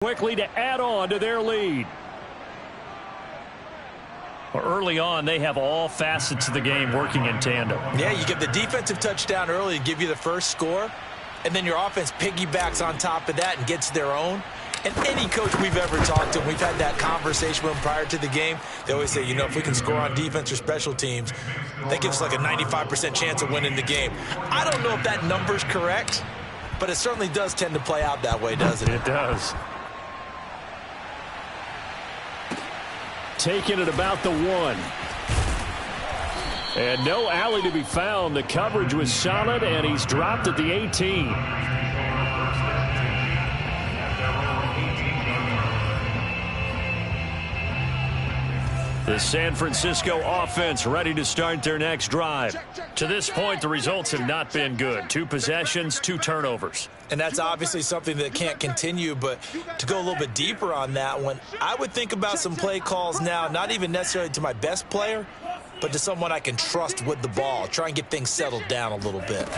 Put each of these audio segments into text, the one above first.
quickly to add on to their lead. Early on, they have all facets of the game working in tandem. Yeah, you get the defensive touchdown early to give you the first score, and then your offense piggybacks on top of that and gets their own. And any coach we've ever talked to, we've had that conversation with them prior to the game, they always say, you know, if we can score on defense or special teams, that gives us like a 95% chance of winning the game. I don't know if that number's correct, but it certainly does tend to play out that way, doesn't it? It does. Taking it about the 1. And no alley to be found. The coverage was solid, and he's dropped at the 18. The San Francisco offense ready to start their next drive. To this point, the results have not been good. 2 possessions, 2 turnovers. And that's obviously something that can't continue, but to go a little bit deeper on that one, I would think about some play calls now, not even necessarily to my best player, but to someone I can trust with the ball. Try and get things settled down a little bit.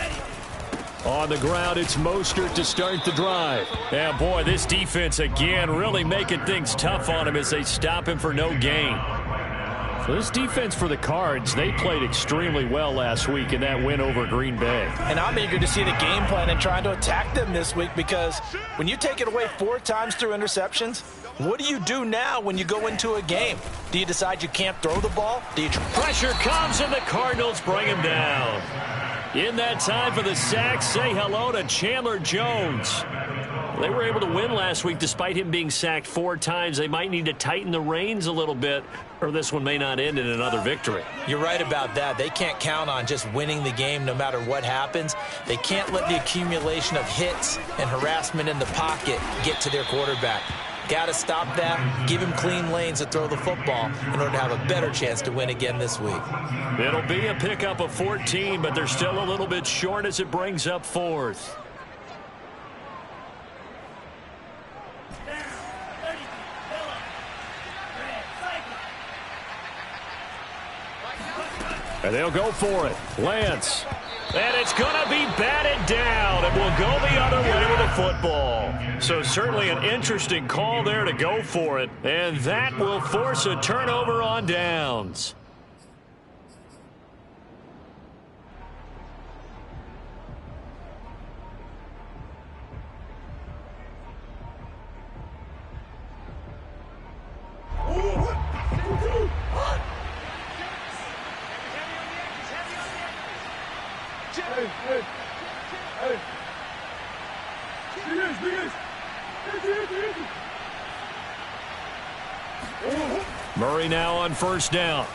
On the ground, it's Mostert to start the drive. And boy, this defense again really making things tough on him as they stop him for no gain. So this defense for the Cards, they played extremely well last week in that win over Green Bay. And I'm eager to see the game plan and trying to attack them this week, because when you take it away 4 times through interceptions, what do you do now when you go into a game? Do you decide you can't throw the ball? Pressure comes and the Cardinals bring him down. In that time for the sack, say hello to Chandler Jones. They were able to win last week despite him being sacked 4 times. They might need to tighten the reins a little bit, or this one may not end in another victory. You're right about that. They can't count on just winning the game no matter what happens. They can't let the accumulation of hits and harassment in the pocket get to their quarterback. Got to stop that, give him clean lanes to throw the football in order to have a better chance to win again this week. It'll be a pickup of 14, but they're still a little bit short as it brings up 4th. And they'll go for it. Lance. And it's going to be batted down, and will go the other way with the football. So certainly an interesting call there to go for it, and that will force a turnover on downs. Murray now on 1st down.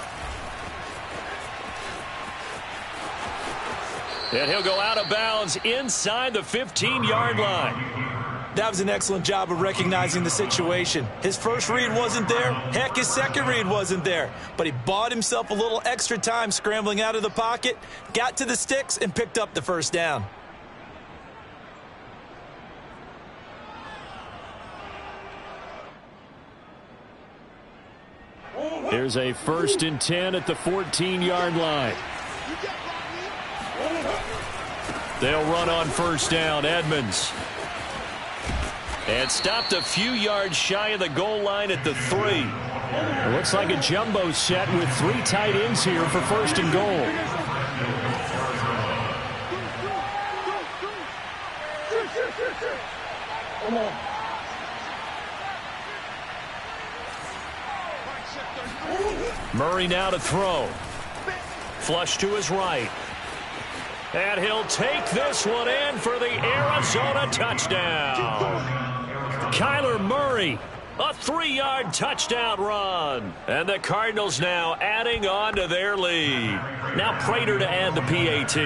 And he'll go out of bounds inside the 15-yard line. That was an excellent job of recognizing the situation. His first read wasn't there. Heck, his second read wasn't there. But he bought himself a little extra time scrambling out of the pocket, got to the sticks, and picked up the 1st down. Here's a 1st and 10 at the 14-yard line. They'll run on 1st down. Edmonds. And stopped a few yards shy of the goal line at the 3. It looks like a jumbo set with 3 tight ends here for 1st and goal. Murray now to throw. Flush to his right. And he'll take this one in for the Arizona touchdown. Kyler Murray, a 3-yard touchdown run. And the Cardinals now adding on to their lead. Now Prater to add the PAT.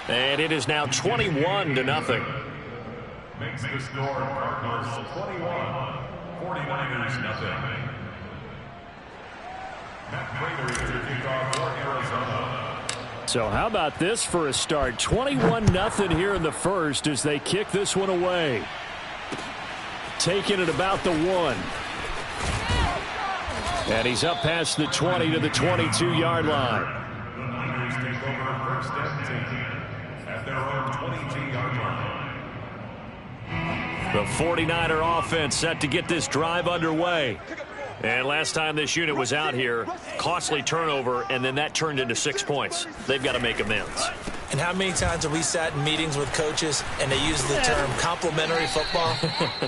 And it is now 21-0. Makes the score Cardinals 21, 49ers nothing. Matt Prater to kick off for Arizona. So how about this for a start? 21-0 here in the first as they kick this one away. Taking it about the 1. And he's up past the 20 to the 22-yard line. take over first and 10 at their own 22-yard line. The 49er offense set to get this drive underway. And last time this unit was out here, costly turnover, and then that turned into 6 points. They've got to make amends. And how many times have we sat in meetings with coaches and they use the term complementary football?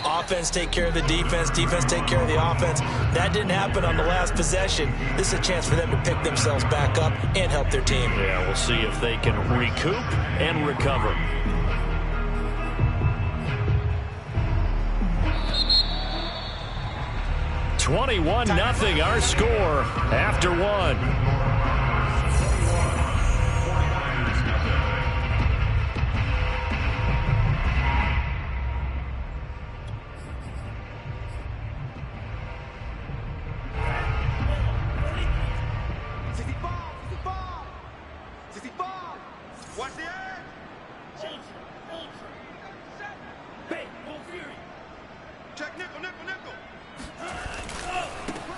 Offense take care of the defense, defense take care of the offense. That didn't happen on the last possession. This is a chance for them to pick themselves back up and help their team. Yeah, we'll see if they can recoup and recover. $21-0 our score after one.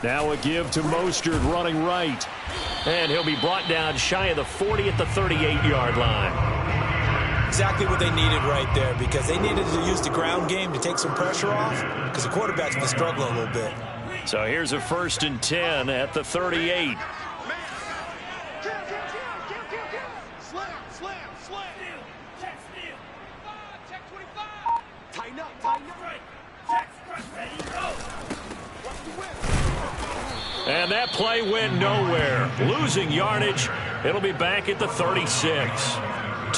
Now a give to Mostert running right. And he'll be brought down shy of the 40 at the 38-yard line. Exactly what they needed right there, because they needed to use the ground game to take some pressure off, because the quarterback's been struggling a little bit. So here's a 1st and 10 at the 38. And that play went nowhere. Losing yardage. It'll be back at the 36.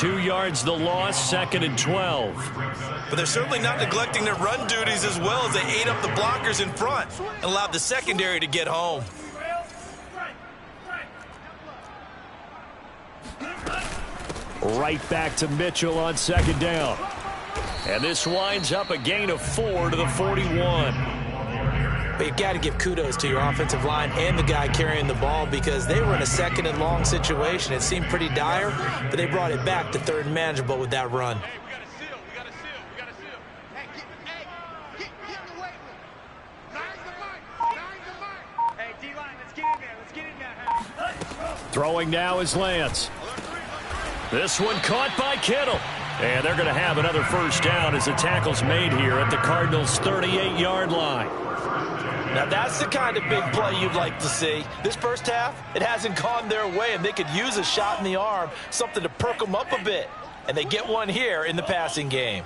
2 yards the loss, 2nd and 12. But they're certainly not neglecting their run duties as well, as they ate up the blockers in front and allowed the secondary to get home. Right back to Mitchell on 2nd down. And this winds up a gain of 4 to the 41. But you've got to give kudos to your offensive line and the guy carrying the ball, because they were in a 2nd and long situation. It seemed pretty dire, but they brought it back to 3rd and manageable with that run. Hey, we got to seal. We got to seal. We got to seal. Hey, get in the weight room. Nine the mic. Hey, D-line, let's get in there. Let's get in there. Throwing now is Lance. This one caught by Kittle. And they're going to have another 1st down as the tackle's made here at the Cardinals' 38-yard line. Now, that's the kind of big play you'd like to see. This first half, it hasn't gone their way, and they could use a shot in the arm, something to perk them up a bit. And they get one here in the passing game.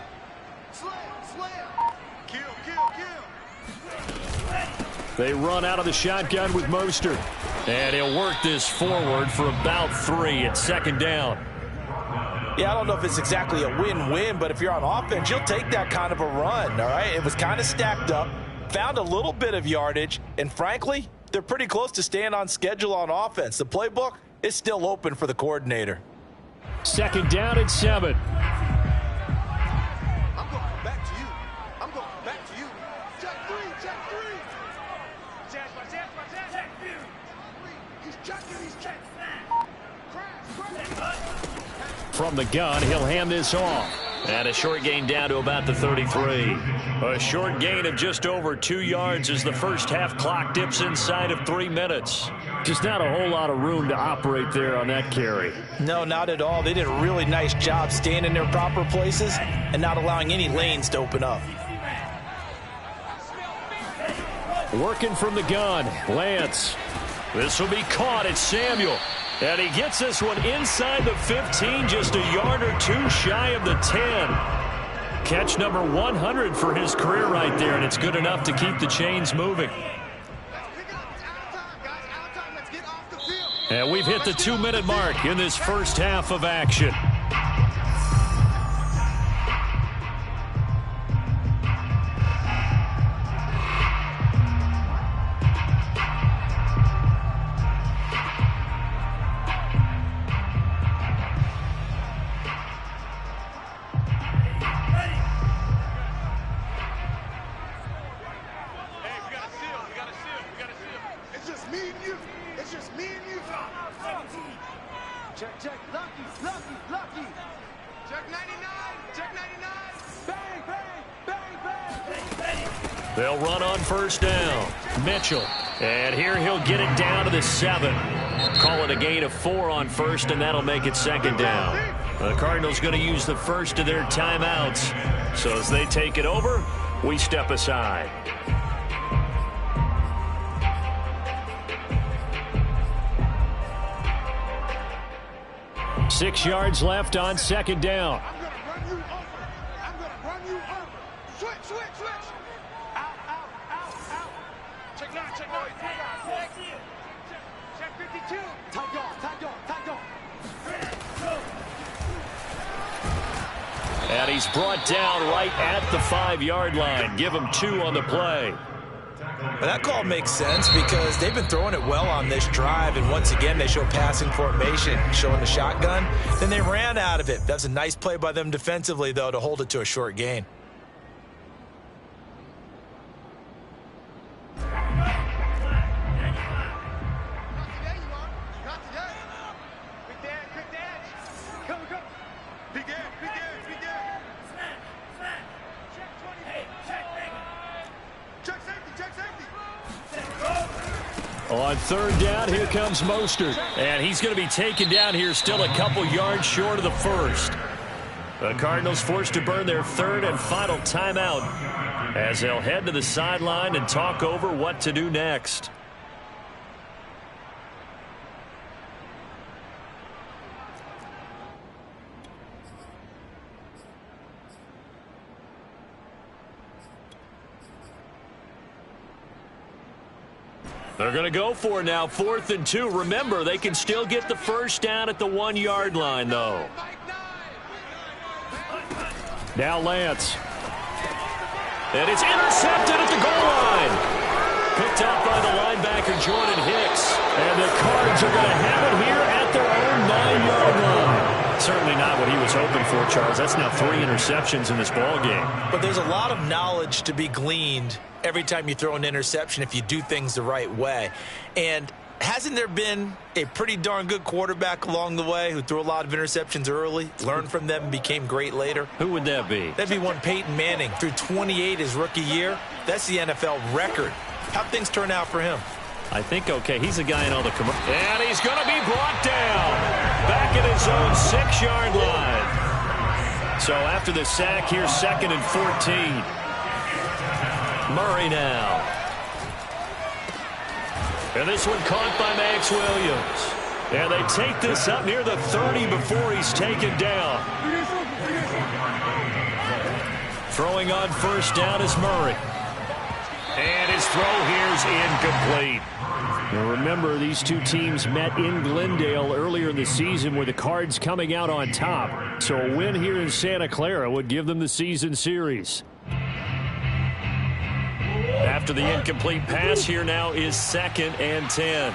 They run out of the shotgun with Mostert. And he'll work this forward for about 3 at 2nd down. Yeah, I don't know if it's exactly a win-win, but if you're on offense, you'll take that kind of a run, all right? It was kind of stacked up, found a little bit of yardage, and frankly, they're pretty close to staying on schedule on offense. The playbook is still open for the coordinator. 2nd down and 7. I'm going back to you. I'm going back to you. Check 3. Check 3. He's checking. He's checking. From the gun, he'll hand this off. And a short gain down to about the 33. A short gain of just over 2 yards as the first half clock dips inside of 3 minutes. Just not a whole lot of room to operate there on that carry. No, not at all. They did a really nice job staying in their proper places and not allowing any lanes to open up. Working from the gun, Lance. This will be caught at Samuel. And he gets this one inside the 15, just a yard or 2 shy of the 10. Catch number 100 for his career right there, and it's good enough to keep the chains moving. And we've hit the 2-minute mark in this first half of action. Check. Lucky. Check 99. Bang. They'll run on 1st down. Mitchell. And here he'll get it down to the 7. Call it a gain of 4 on first, and that'll make it second down. The Cardinals going to use the first of their timeouts. So as they take it over, we step aside. 6 yards left on second down. I'm going to run you over. I'm going to run you over. Switch, switch, switch. Out, out, out, out. Check 9, check 9. Check 52. Tight off, tight off, tight off. And he's brought down right at the 5-yard line. Give him 2 on the play. Well, that call makes sense because they've been throwing it well on this drive, and once again they show passing formation, showing the shotgun. Then they ran out of it. That's a nice play by them defensively, though, to hold it to a short gain. On third down, here comes Mostert. And he's going to be taken down here still a couple yards short of the first. The Cardinals forced to burn their third and final timeout as they'll head to the sideline and talk over what to do next. They're going to go for it now, 4th and 2. Remember, they can still get the first down at the 1-yard line, though. Now Lance. And it's intercepted at the goal line. Picked up by the linebacker, Jordan Hicks. And the Cards are going to have it here at their own 9-yard line. Certainly not what he was hoping for, Charles. That's now 3 interceptions in this ballgame. But there's a lot of knowledge to be gleaned every time you throw an interception if you do things the right way. And hasn't there been a pretty darn good quarterback along the way who threw a lot of interceptions early, learned from them, and became great later? Who would that be? That'd be one Peyton Manning. Threw 28 his rookie year. That's the NFL record. How'd things turn out for him? I think okay. He's a guy in all the commercials. And he's going to be brought down back at his own 6-yard line. So after the sack, here's 2nd and 14. Murray now. And this one caught by Max Williams. And they take this up near the 30 before he's taken down. Throwing on first down is Murray. And his throw here's incomplete. Now remember, these two teams met in Glendale earlier in the season with the Cards coming out on top. So a win here in Santa Clara would give them the season series. After the incomplete pass, here now is 2nd and 10.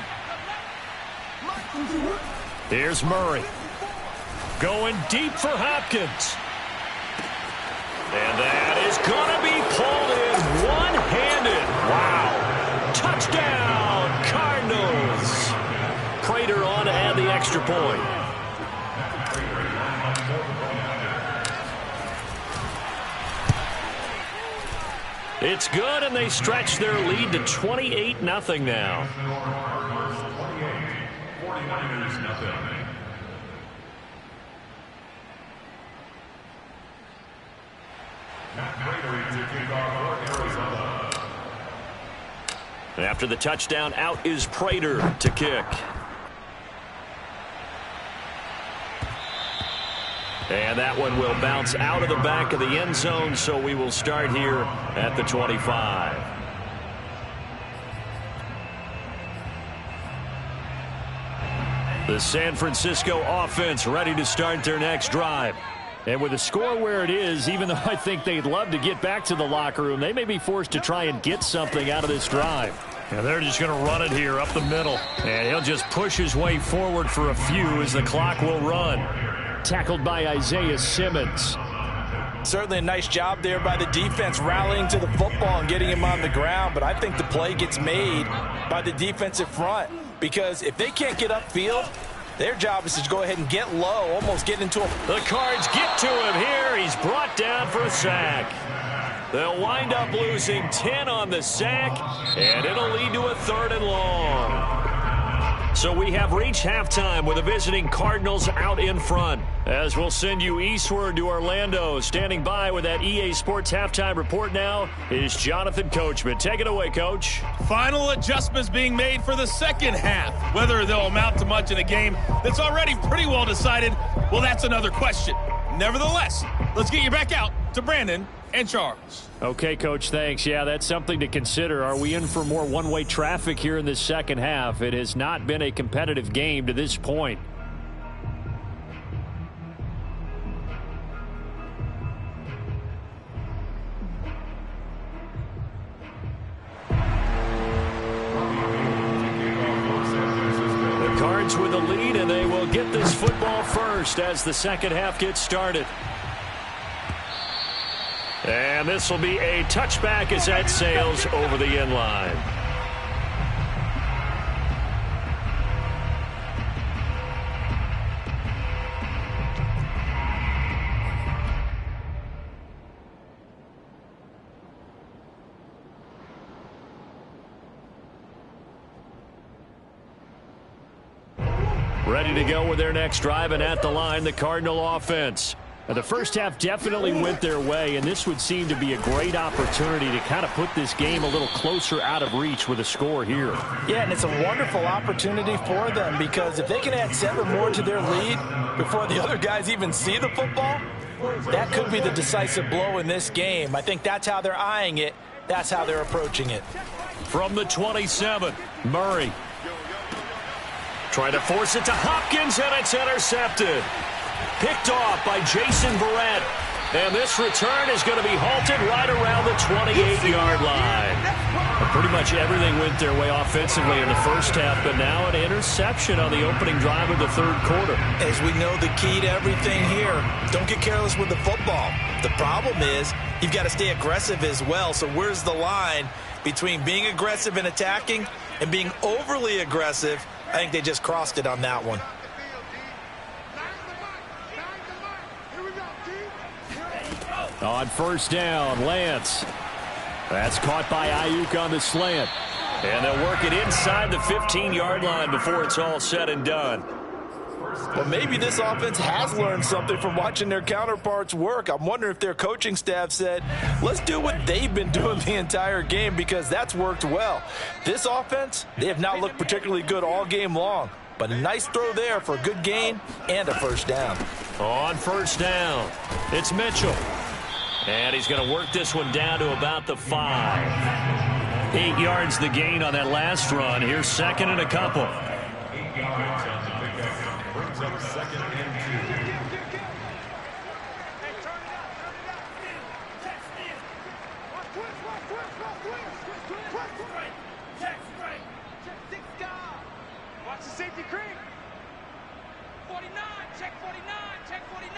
Here's Murray. Going deep for Hopkins. And that is going to be pulled in one-handed. Wow. Touchdown, Cardinals. Prater on to add the extra point. It's good, and they stretch their lead to 28-0 now. 49ers nothing. After the touchdown, out is Prater to kick. And that one will bounce out of the back of the end zone, so we will start here at the 25. The San Francisco offense ready to start their next drive. And with the score where it is, even though I think they'd love to get back to the locker room, they may be forced to try and get something out of this drive. And they're just going to run it here up the middle. And he'll just push his way forward for a few as the clock will run. Tackled by Isaiah Simmons. Certainly a nice job there by the defense rallying to the football and getting him on the ground. But I think the play gets made by the defensive front. Because if they can't get upfield, their job is to go ahead and get low, almost get into a... The Cards get to him here. He's brought down for a sack. They'll wind up losing 10 on the sack, and it'll lead to a 3rd and long. So we have reached halftime with the visiting Cardinals out in front. As we'll send you eastward to Orlando. Standing by with that EA Sports halftime report now is Jonathan Coachman. Take it away, Coach. Final adjustments being made for the second half. Whether they'll amount to much in a game that's already pretty well decided, well, that's another question. Nevertheless, let's get you back out to Brandon and Charles. Okay, Coach, thanks. Yeah, that's something to consider. Are we in for more one-way traffic here in this second half? It has not been a competitive game to this point. The Cards with the lead, and they will get this football first as the second half gets started. And this will be a touchback as that sails over the end line. Ready to go with their next drive, and at the line, the Cardinal offense. Now, the first half definitely went their way, and this would seem to be a great opportunity to kind of put this game a little closer out of reach with a score here. Yeah, and it's a wonderful opportunity for them because if they can add 7 more to their lead before the other guys even see the football, that could be the decisive blow in this game. I think that's how they're eyeing it. That's how they're approaching it. From the 27, Murray. Trying to force it to Hopkins, and it's intercepted. Picked off by Jason Verrett. And this return is going to be halted right around the 28-yard line. And pretty much everything went their way offensively in the first half, but now an interception on the opening drive of the third quarter. As we know, the key to everything here, don't get careless with the football. The problem is you've got to stay aggressive as well. So where's the line between being aggressive and attacking and being overly aggressive? I think they just crossed it on that one. On first down, Lance. That's caught by Ayuk on the slant. And they'll work it inside the 15-yard line before it's all said and done. Well, maybe this offense has learned something from watching their counterparts work. I'm wondering if their coaching staff said, let's do what they've been doing the entire game because that's worked well. This offense, they have not looked particularly good all game long. But a nice throw there for a good gain and a first down. On first down, it's Mitchell. And he's going to work this one down to about the 5. 8 yards the gain on that last run. Here's second and a couple. 8 yards on the pickup. Brings up second and 2. Watch the safety creep. 49, check 49, check 49.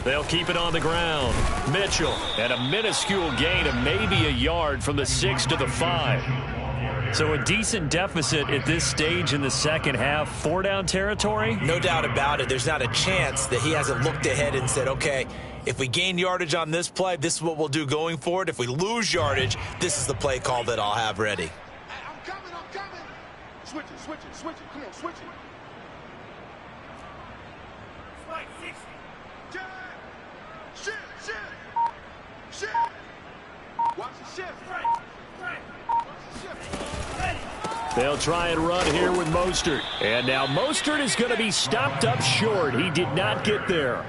They'll keep it on the ground. Mitchell, and a minuscule gain of maybe a yard from the 6 to the 5. So a decent deficit at this stage in the second half. 4-down territory? No doubt about it. There's not a chance that he hasn't looked ahead and said, okay, if we gain yardage on this play, this is what we'll do going forward. If we lose yardage, this is the play call that I'll have ready. I'm coming. Switch it. Come on, switch it. Spike 60. Shift. Watch the shift. They'll try and run here with Mostert. And now Mostert is going to be stopped up short. He did not get there.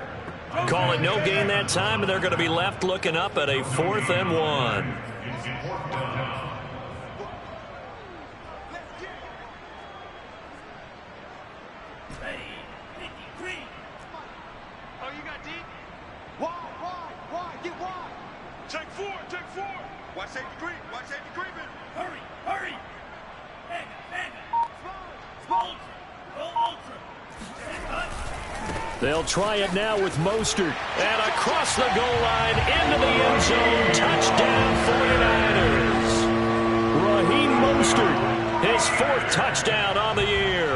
Call it no gain that time, and they're going to be left looking up at a 4th and 1. Oh, you got deep? Why? Get wide. Take four. Watch safety creeping. Hurry. Small. They'll try it now with Mostert. And across the goal line, into the end zone. Touchdown, 49ers. Raheem Mostert, his 4th touchdown on the year.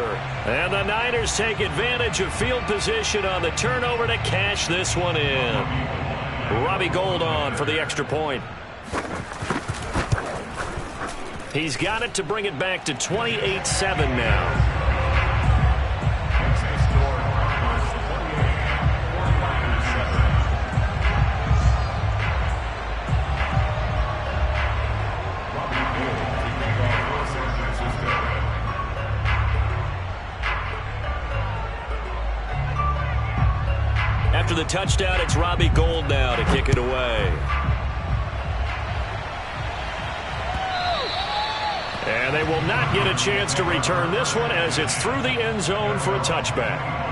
And the Niners take advantage of field position on the turnover to cash this one in. Robbie Gould on for the extra point. He's got it to bring it back to 28-7 now. After the touchdown, it's Robbie Gould now to kick it away. And they will not get a chance to return this one as it's through the end zone for a touchback.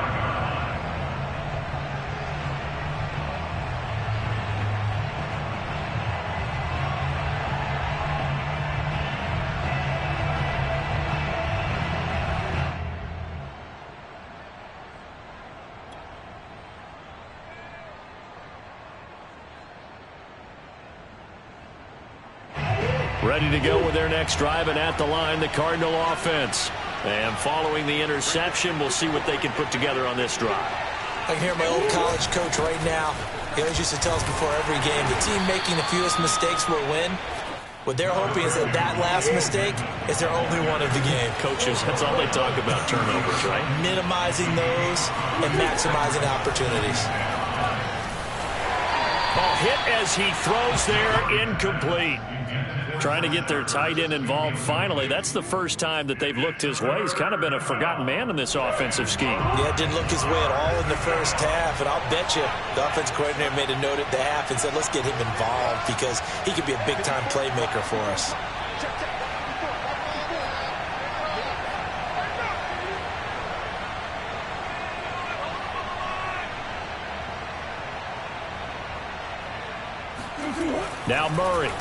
Ready to go with their next drive, and at the line, the Cardinal offense. And following the interception, we'll see what they can put together on this drive. I can hear my old college coach right now. He always used to tell us before every game, the team making the fewest mistakes will win. What they're hoping is that that last mistake is their only one of the game. Coaches, that's all they talk about, turnovers, right? Minimizing those and maximizing opportunities. Ball hit as he throws there, incomplete. Trying to get their tight end involved finally. That's the first time that they've looked his way. He's kind of been a forgotten man in this offensive scheme. Yeah, didn't look his way at all in the first half. And I'll bet you the offense coordinator made a note at the half and said, let's get him involved because he could be a big-time playmaker for us. Now Murray.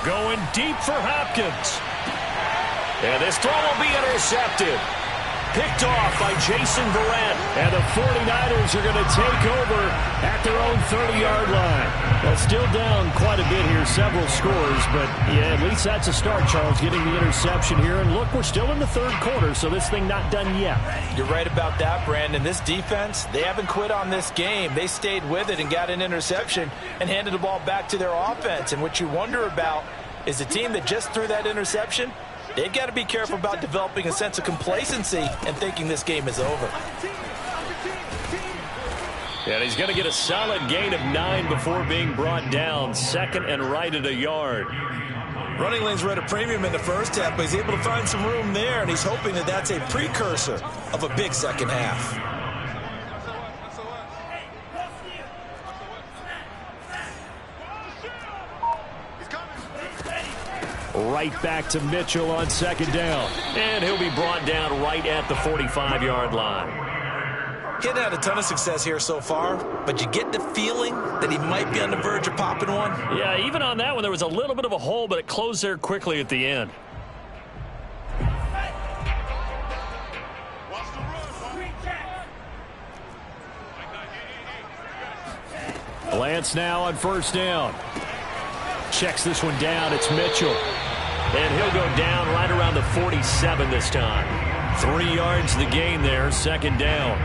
Going deep for Hopkins. And this throw will be intercepted. Picked off by Jason Verrett. And the 49ers are going to take over at their own 30-yard line. Well, still down quite a bit here, several scores. But, yeah, at least that's a start, Charles, getting the interception here. And, look, we're still in the third quarter, so this thing not done yet. You're right about that, Brandon. This defense, they haven't quit on this game. They stayed with it and got an interception and handed the ball back to their offense. And what you wonder about is the team that just threw that interception, they've got to be careful about developing a sense of complacency and thinking this game is over. And he's going to get a solid gain of 9 before being brought down. Second and right at a yard. Running lanes were at a premium in the first half, but he's able to find some room there, and he's hoping that that's a precursor of a big second half. Right back to Mitchell on second down. And he'll be brought down right at the 45-yard line. He hadn't had a ton of success here so far, but you get the feeling that he might be on the verge of popping one. Yeah, even on that one, there was a little bit of a hole, but it closed there quickly at the end. Lance now on first down. Checks this one down. It's Mitchell. And he'll go down right around the 47 this time. 3 yards the gain there, second down.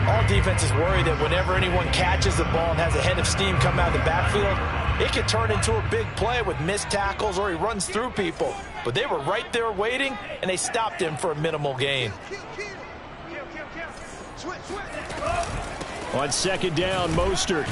All defenses worry that whenever anyone catches the ball and has a head of steam come out of the backfield, it can turn into a big play with missed tackles or he runs through people. But they were right there waiting, and they stopped him for a minimal gain. On second down, Mostert.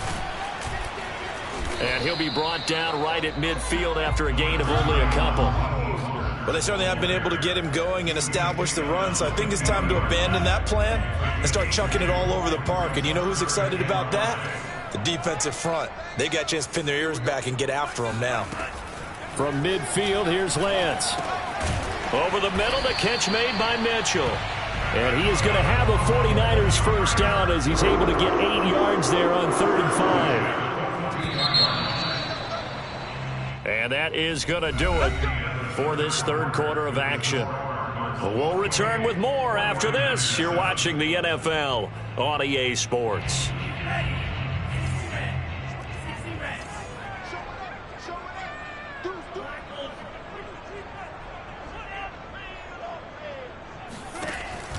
And he'll be brought down right at midfield after a gain of only a couple. Well, they certainly have been able to get him going and establish the run, so I think it's time to abandon that plan and start chucking it all over the park. And you know who's excited about that? The defensive front. They got a chance to pin their ears back and get after him now. From midfield, here's Lance. Over the middle, the catch made by Mitchell. And he is going to have a 49ers first down as he's able to get 8 yards there on 3rd and 5. And that is going to do it for this third quarter of action. We'll return with more after this. You're watching the NFL on EA Sports.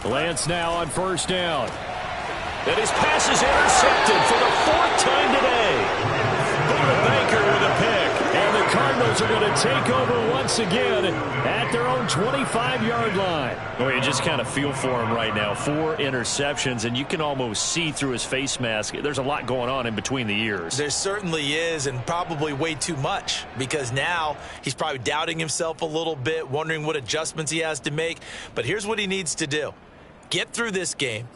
Lance now on first down. And his pass is intercepted for the 4th time today. Buda Baker with a pick. And the Cardinals are going to take over once again at their own 25-yard line. Well, you just kind of feel for him right now. 4 interceptions, and you can almost see through his face mask. There's a lot going on in between the ears. There certainly is, and probably way too much, because now he's probably doubting himself a little bit, wondering what adjustments he has to make. But here's what he needs to do. Get through this game.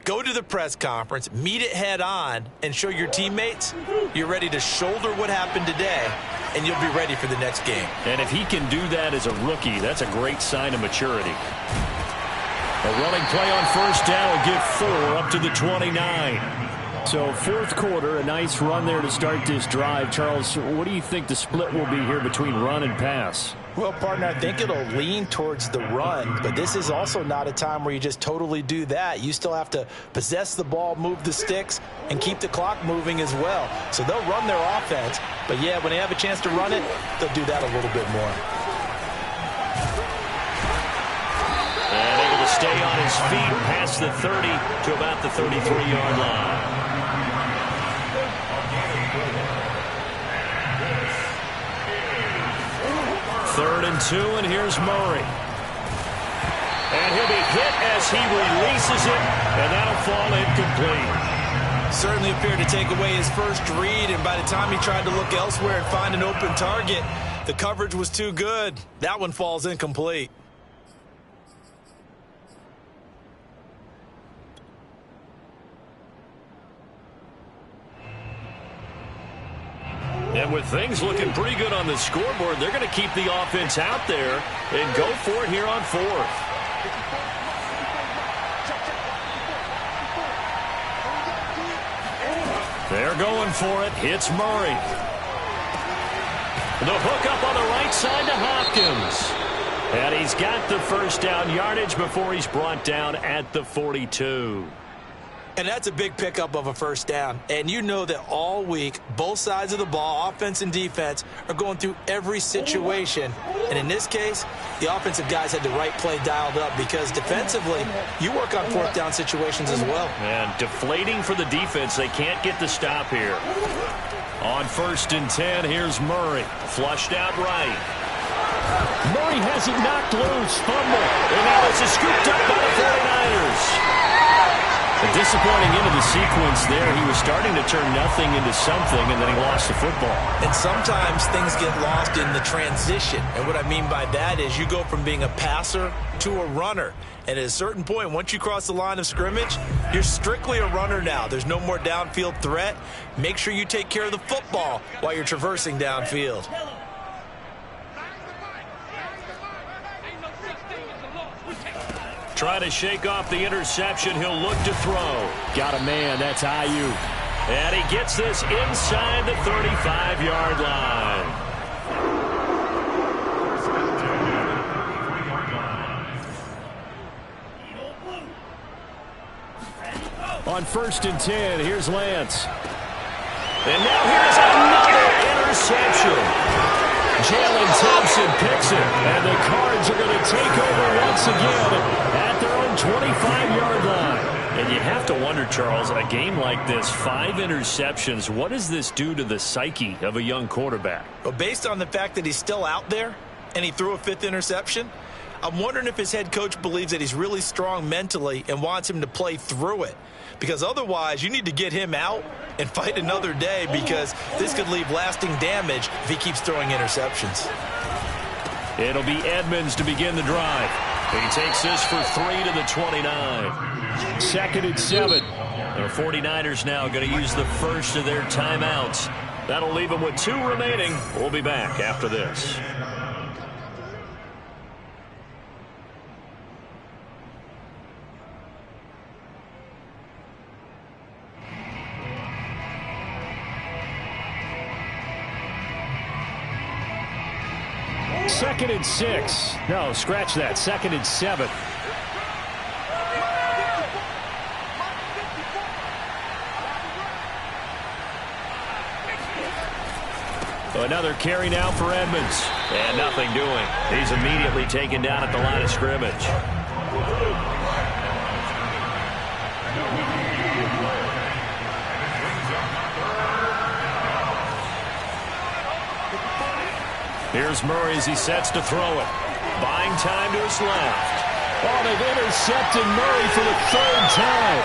Go to the press conference, meet it head on, and show your teammates you're ready to shoulder what happened today, and you'll be ready for the next game. And if he can do that as a rookie, that's a great sign of maturity. A running play on first down will give 4 up to the 29. So 4th quarter, a nice run there to start this drive. Charles, what do you think the split will be here between run and pass? Well, partner, I think it'll lean towards the run, but this is also not a time where you just totally do that. You still have to possess the ball, move the sticks, and keep the clock moving as well. So they'll run their offense, but yeah, when they have a chance to run it, they'll do that a little bit more. And able to stay on his feet past the 30 to about the 33-yard line. 3rd and 2, and here's Murray. And he'll be hit as he releases it, and that'll fall incomplete. Certainly appeared to take away his first read, and by the time he tried to look elsewhere and find an open target, the coverage was too good. That one falls incomplete. And with things looking pretty good on the scoreboard, they're going to keep the offense out there and go for it here on 4th. They're going for it. Hits Murray. The hook up on the right side to Hopkins. And he's got the first down yardage before he's brought down at the 42. And that's a big pickup of a first down. And you know that all week, both sides of the ball, offense and defense, are going through every situation. And in this case, the offensive guys had the right play dialed up because defensively, you work on 4th down situations as well. And deflating for the defense. They can't get the stop here. On 1st and 10, here's Murray. Flushed out right. Murray has it knocked loose. Fumble. And now it's scooped up by the 49ers. A disappointing end of the sequence there. He was starting to turn nothing into something, and then he lost the football. And sometimes things get lost in the transition. And what I mean by that is you go from being a passer to a runner. And at a certain point, once you cross the line of scrimmage, you're strictly a runner now. There's no more downfield threat. Make sure you take care of the football while you're traversing downfield. Trying to shake off the interception. He'll look to throw. Got a man. That's Ayuk. And he gets this inside the 35-yard line. On 1st and 10, here's Lance. And now here's another interception. Jalen Thompson picks it, and the Cards are going to take over once again at their own 25-yard line. And you have to wonder, Charles, a game like this, 5 interceptions, what does this do to the psyche of a young quarterback? Well, based on the fact that he's still out there and he threw a 5th interception, I'm wondering if his head coach believes that he's really strong mentally and wants him to play through it. Because otherwise, you need to get him out and fight another day, because this could leave lasting damage if he keeps throwing interceptions. It'll be Edmonds to begin the drive. He takes this for 3 to the 29. 2nd and 7. The 49ers now going to use the first of their timeouts. That'll leave them with 2 remaining. We'll be back after this. Second and 6. No, scratch that. 2nd and 7. Another carry now for Edmonds. And nothing doing. He's immediately taken down at the line of scrimmage. Here's Murray as he sets to throw it. Buying time to his left. Oh, they've intercepted Murray for the third time.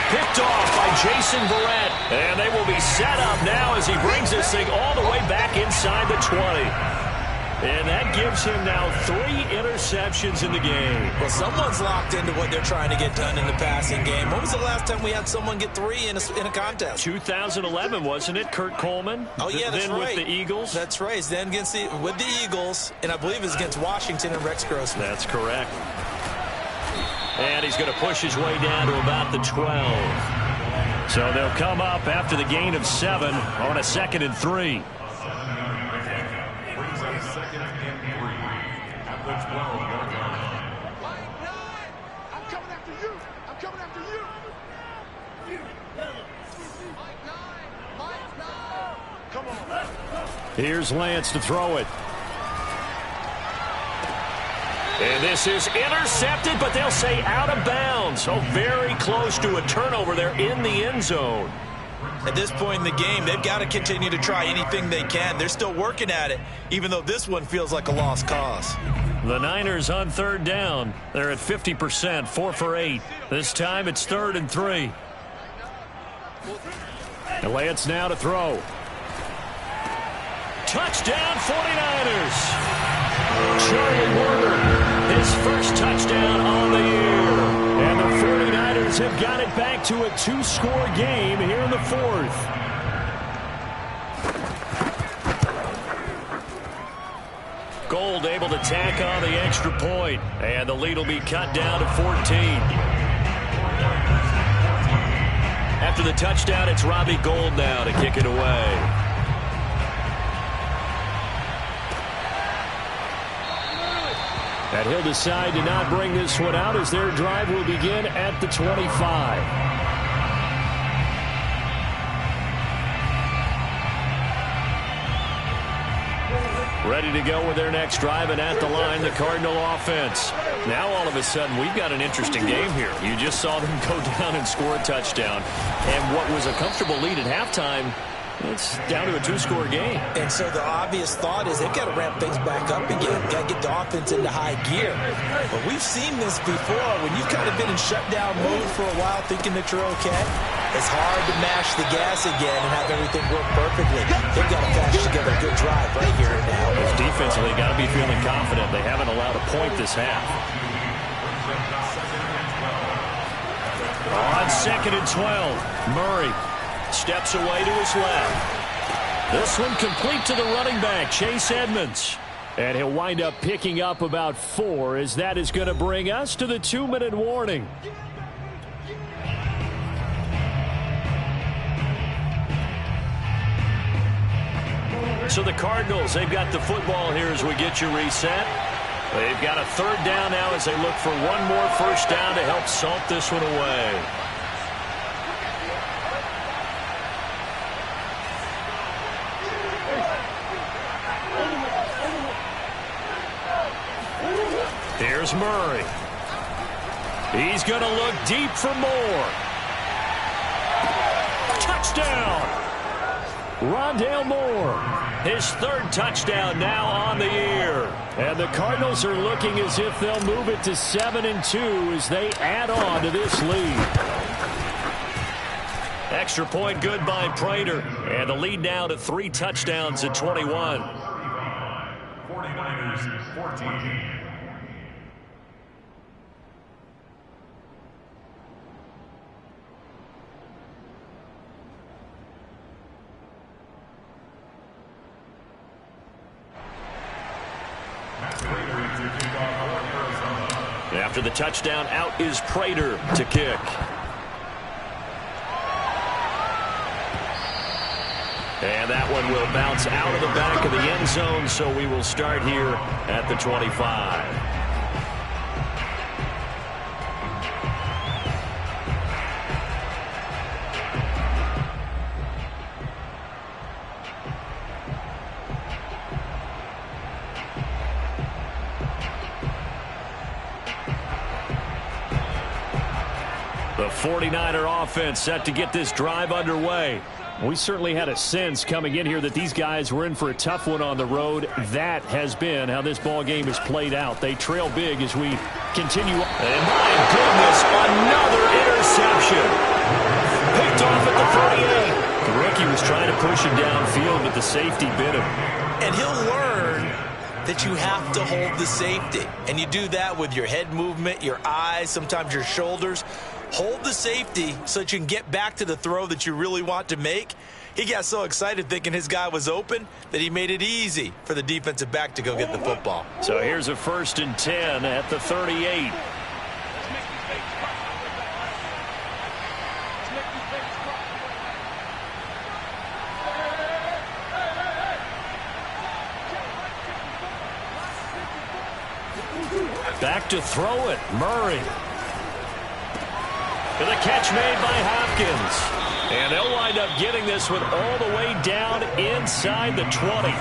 Picked off by Jason Verrett. And they will be set up now as he brings this thing all the way back inside the 20. And that gives him now 3 interceptions in the game. Well, someone's locked into what they're trying to get done in the passing game. When was the last time we had someone get 3 in a contest? 2011, wasn't it, Kurt Coleman? Oh, yeah, that's then right. with the Eagles. That's right. Then with the Eagles, and I believe it's against Washington and Rex Grossman. That's correct. And he's going to push his way down to about the 12. So they'll come up after the gain of 7 on a 2nd and 3. Brings up 2nd and 3 at the 12-yard line. I'm coming after you. I'm coming after you. Mike 9. Come on. Here's Lance to throw it. And this is intercepted, but they'll say out of bounds. So very close to a turnover there in the end zone. At this point in the game, they've got to continue to try anything they can. They're still working at it, even though this one feels like a lost cause. The Niners on 3rd down. They're at 50%, 4 for 8. This time it's 3rd and 3. And Lance now to throw. Touchdown 49ers. Charlie Warner, his first touchdown on the year. And the 49ers have got it back to a 2-score game here in the 4th. Gold able to tack on the extra point. And the lead will be cut down to 14. After the touchdown, it's Robbie Gould now to kick it away. And he'll decide to not bring this one out as their drive will begin at the 25. Ready to go with their next drive, and at the line, the Cardinal offense. Now all of a sudden, we've got an interesting game here. You just saw them go down and score a touchdown. And what was a comfortable lead at halftime, it's down to a 2-score game. And so the obvious thought is they've got to ramp things back up again. Got to get the offense into high gear. But we've seen this before. When you've kind of been in shutdown mode for a while thinking that you're okay, it's hard to mash the gas again and have everything work perfectly. They've got to patch together a good drive right here and now. Defensively, got to be feeling confident. They haven't allowed a point this half. On 2nd and 12, Murray steps away to his left. This one complete to the running back, Chase Edmonds. And he'll wind up picking up about 4 as that is going to bring us to the 2-minute warning. So the Cardinals, they've got the football here as we get you reset. They've got a 3rd down now as they look for one more first down to help salt this one away. Here's Murray. He's going to look deep for more. Touchdown! Rondale Moore, his 3rd touchdown now on the year. And the Cardinals are looking as if they'll move it to 7-2 as they add on to this lead. Extra point good by Prater. And the lead now to 3 touchdowns at 21. 49ers 14. After the touchdown, out is Prater to kick. And that one will bounce out of the back of the end zone, so we will start here at the 25. The 49er offense set to get this drive underway. We certainly had a sense coming in here that these guys were in for a tough one on the road. That has been how this ball game has played out. They trail big as we continue. And my goodness, another interception. Picked off at the 38. The rookie was trying to push him downfield, but the safety bit him. And he'll learn that you have to hold the safety. And you do that with your head movement, your eyes, sometimes your shoulders. Hold the safety so that you can get back to the throw that you really want to make. He got so excited thinking his guy was open that he made it easy for the defensive back to go get the football. So here's a 1st and 10 at the 38. Back to throw it. Murray. To the catch made by Hopkins. And they'll wind up getting this one all the way down inside the 20.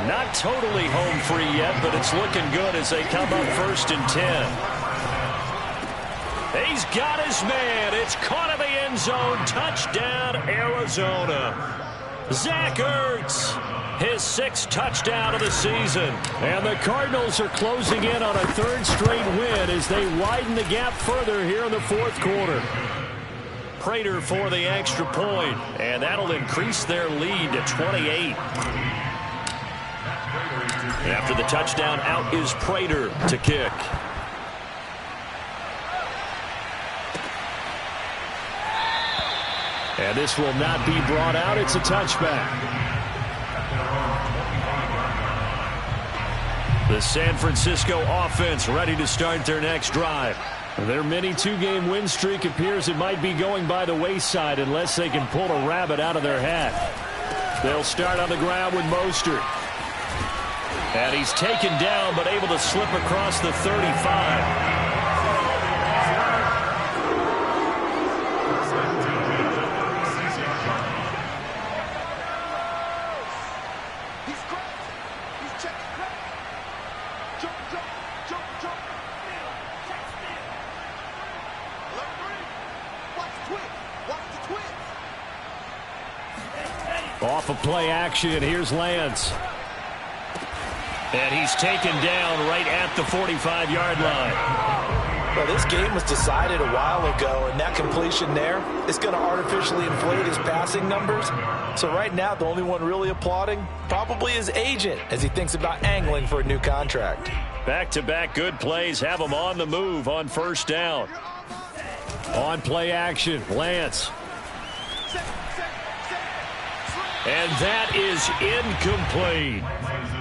Not totally home free yet, but it's looking good as they come up 1st and 10. He's got his man. It's caught in the end zone. Touchdown, Arizona. Zach Ertz, his 6th touchdown of the season. And the Cardinals are closing in on a 3rd straight win as they widen the gap further here in the 4th quarter. Prater for the extra point, and that'll increase their lead to 28. After the touchdown, out is Prater to kick. And this will not be brought out. It's a touchback. The San Francisco offense ready to start their next drive. Their mini 2-game win streak appears it might be going by the wayside unless they can pull a rabbit out of their hat. They'll start on the ground with Mostert. And he's taken down but able to slip across the 35. Off of play action, here's Lance. And he's taken down right at the 45-yard line. Well, this game was decided a while ago, and that completion there is going to artificially inflate his passing numbers. So right now, the only one really applauding probably his agent as he thinks about angling for a new contract. Back-to-back good plays have him on the move on 1st down. On play action, Lance. And that is incomplete.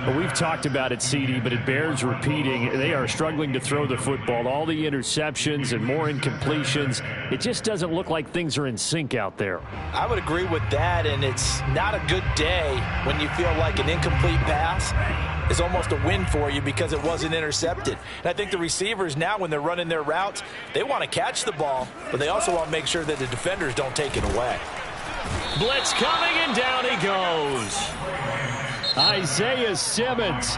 Well, we've talked about it, CD, but it bears repeating. They are struggling to throw the football. All the interceptions and more incompletions. It just doesn't look like things are in sync out there. I would agree with that, and it's not a good day when you feel like an incomplete pass is almost a win for you because it wasn't intercepted. And I think the receivers now, when they're running their routes, they want to catch the ball, but they also want to make sure that the defenders don't take it away. Blitz coming, and down he goes. Isaiah Simmons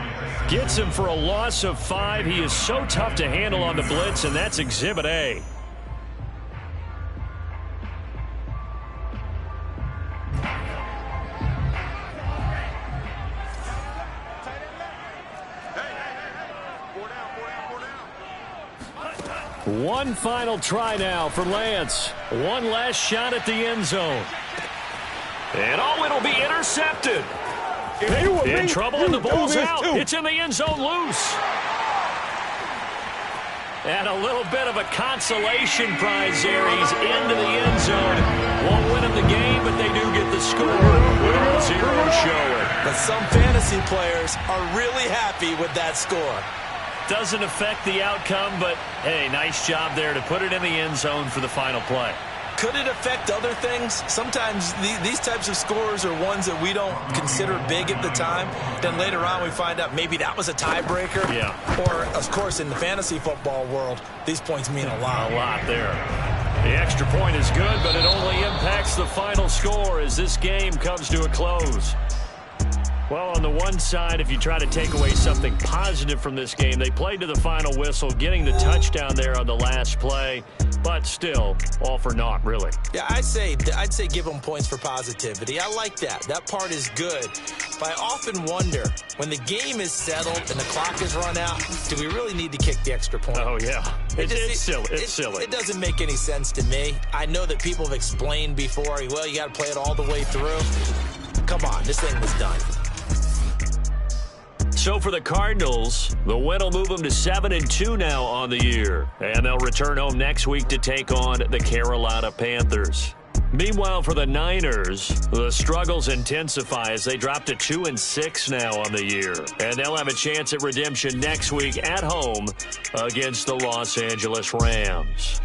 gets him for a loss of 5. He is so tough to handle on the blitz, and that's Exhibit A. One final try now for Lance. One last shot at the end zone. And it'll be intercepted. In trouble, and the ball's out. It's in the end zone loose. And a little bit of a consolation prize there. He's into the end zone. Won't win him the game, but they do get the score with all 0 showing. But some fantasy players are really happy with that score. Doesn't affect the outcome, but, hey, nice job there to put it in the end zone for the final play. Could it affect other things? Sometimes these types of scores are ones that we don't consider big at the time. Then later on we find out maybe that was a tiebreaker. Yeah. Or, of course, in the fantasy football world, these points mean a lot. A lot there. The extra point is good, but it only impacts the final score as this game comes to a close. Well, on the one side, if you try to take away something positive from this game, they played to the final whistle, getting the touchdown there on the last play, but still, all for naught, really. Yeah, I'd say give them points for positivity. I like that. That part is good. But I often wonder, when the game is settled and the clock is run out, do we really need to kick the extra point? Oh, yeah. It's silly. It's silly. It doesn't make any sense to me. I know that people have explained before, well, you got to play it all the way through. Come on, this thing was done. So for the Cardinals, the win will move them to 7-2 now on the year. And they'll return home next week to take on the Carolina Panthers. Meanwhile, for the Niners, the struggles intensify as they drop to 2-6 now on the year. And they'll have a chance at redemption next week at home against the Los Angeles Rams.